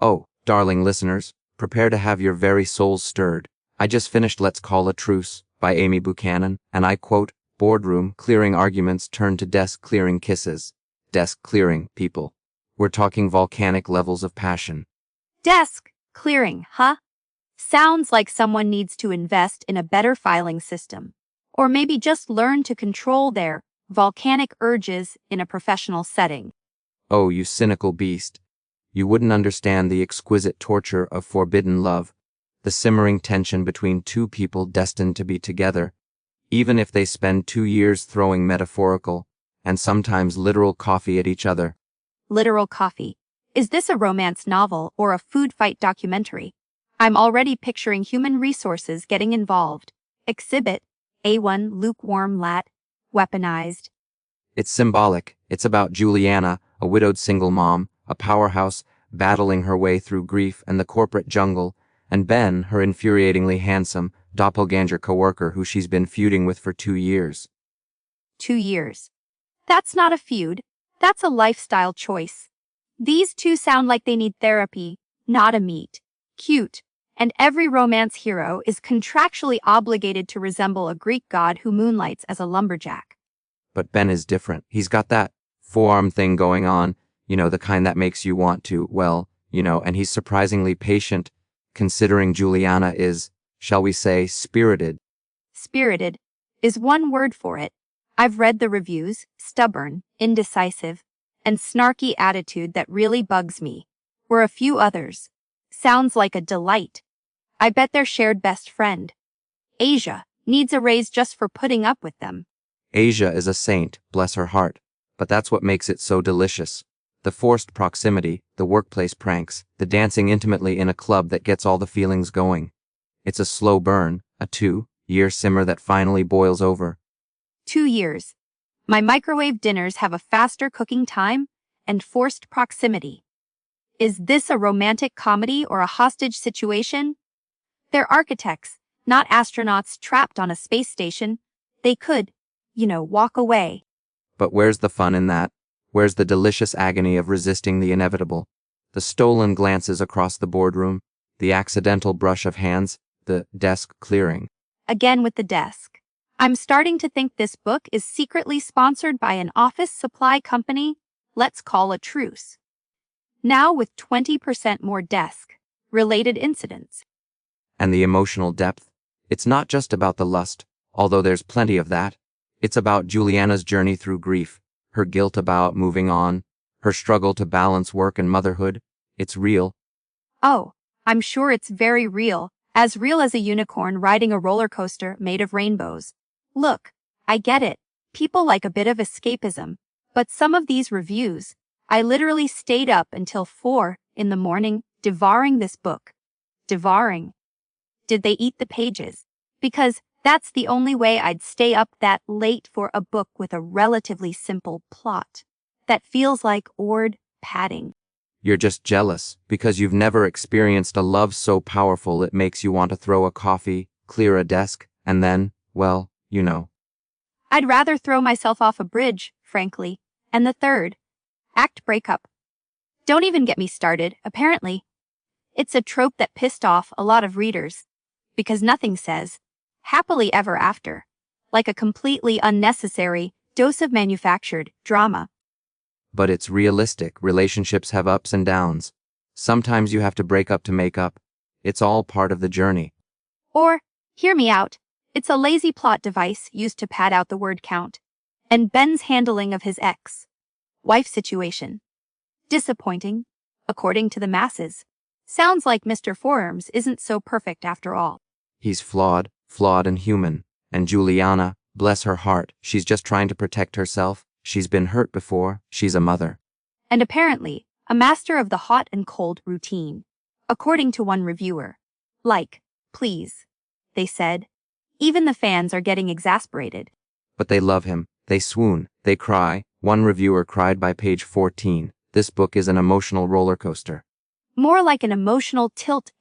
Oh, darling listeners, prepare to have your very souls stirred. I just finished Let's Call a Truce by Amy Buchanan, and I quote, boardroom clearing arguments turn to desk clearing kisses. Desk clearing, people. We're talking volcanic levels of passion. Desk clearing, huh? Sounds like someone needs to invest in a better filing system, or maybe just learn to control their volcanic urges in a professional setting. Oh, you cynical beast. You wouldn't understand the exquisite torture of forbidden love, the simmering tension between two people destined to be together, even if they spend 2 years throwing metaphorical and sometimes literal coffee at each other. Literal coffee. Is this a romance novel or a food fight documentary? I'm already picturing human resources getting involved. Exhibit A1 lukewarm lat, weaponized. It's symbolic. It's about Juliana, a widowed single mom, a powerhouse, battling her way through grief and the corporate jungle, and Ben, her infuriatingly handsome, doppelganger coworker who she's been feuding with for 2 years. 2 years. That's not a feud. That's a lifestyle choice. These two sound like they need therapy, not a meet. Cute. And every romance hero is contractually obligated to resemble a Greek god who moonlights as a lumberjack. But Ben is different. He's got that forearm thing going on, the kind that makes you want to, and he's surprisingly patient, considering Juliana is, shall we say, spirited. Spirited is one word for it. I've read the reviews, stubborn, indecisive, and snarky attitude that really bugs me. Were a few others. Sounds like a delight. I bet their shared best friend, Asia, needs a raise just for putting up with them. Asia is a saint, bless her heart, but that's what makes it so delicious. The forced proximity, the workplace pranks, the dancing intimately in a club that gets all the feelings going. It's a slow burn, a 2-year simmer that finally boils over. 2 years. My microwave dinners have a faster cooking time and forced proximity. Is this a romantic comedy or a hostage situation? They're architects, not astronauts trapped on a space station. They could, walk away. But where's the fun in that? Where's the delicious agony of resisting the inevitable? The stolen glances across the boardroom, the accidental brush of hands, the desk clearing. Again with the desk. I'm starting to think this book is secretly sponsored by an office supply company. Let's call a truce. Now with 20% more desk-related incidents. And the emotional depth. It's not just about the lust, although there's plenty of that. It's about Juliana's journey through grief, her guilt about moving on, her struggle to balance work and motherhood. It's real. Oh, I'm sure it's very real as a unicorn riding a roller coaster made of rainbows. Look, I get it. People like a bit of escapism, but some of these reviews, I literally stayed up until 4 in the morning devouring this book. Devouring. Did they eat the pages? Because that's the only way I'd stay up that late for a book with a relatively simple plot that feels like ored padding. You're just jealous because you've never experienced a love so powerful it makes you want to throw a coffee, clear a desk, and then, well, I'd rather throw myself off a bridge, frankly. And the third act breakup. Don't even get me started, apparently. It's a trope that pissed off a lot of readers, because nothing says happily ever after like a completely unnecessary dose of manufactured drama. But it's realistic. Relationships have ups and downs. Sometimes you have to break up to make up. It's all part of the journey. Or, hear me out, it's a lazy plot device used to pad out the word count. And Ben's handling of his ex-wife situation. Disappointing, according to the masses. Sounds like Mr. Forearms isn't so perfect after all. He's flawed and human. And Juliana, bless her heart, she's just trying to protect herself. She's been hurt before. She's a mother. And apparently, a master of the hot and cold routine. According to one reviewer. Like, please, they said. Even the fans are getting exasperated. But they love him. They swoon. They cry. One reviewer cried by page 14. This book is an emotional roller coaster. More like an emotional tilt,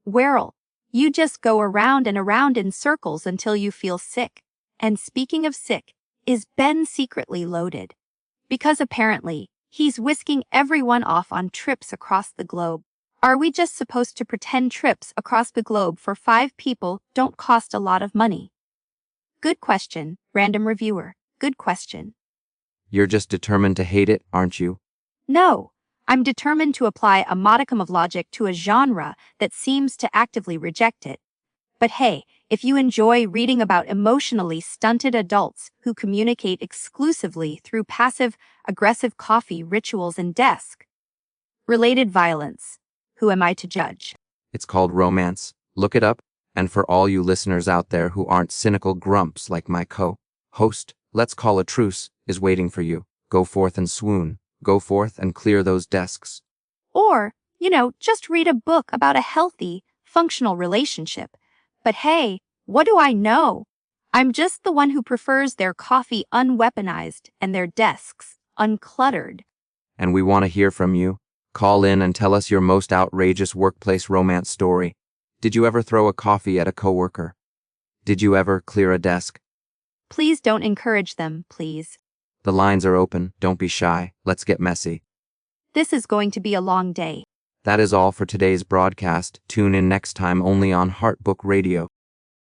whirl. You just go around and around in circles until you feel sick. And speaking of sick, is Ben secretly loaded? Because apparently, he's whisking everyone off on trips across the globe. Are we just supposed to pretend trips across the globe for 5 people don't cost a lot of money? Good question, random reviewer. Good question. You're just determined to hate it, aren't you? No, I'm determined to apply a modicum of logic to a genre that seems to actively reject it. But hey, if you enjoy reading about emotionally stunted adults who communicate exclusively through passive-aggressive coffee rituals and desk-related violence, who am I to judge? It's called romance. Look it up. And for all you listeners out there who aren't cynical grumps like my co-host, Let's Call a Truce is waiting for you. Go forth and swoon. Go forth and clear those desks. Or, just read a book about a healthy, functional relationship. But hey, what do I know? I'm just the one who prefers their coffee unweaponized and their desks uncluttered. And we want to hear from you. Call in and tell us your most outrageous workplace romance story. Did you ever throw a coffee at a coworker? Did you ever clear a desk? Please don't encourage them, please. The lines are open. Don't be shy. Let's get messy. This is going to be a long day. That is all for today's broadcast. Tune in next time only on Heart Book Radio.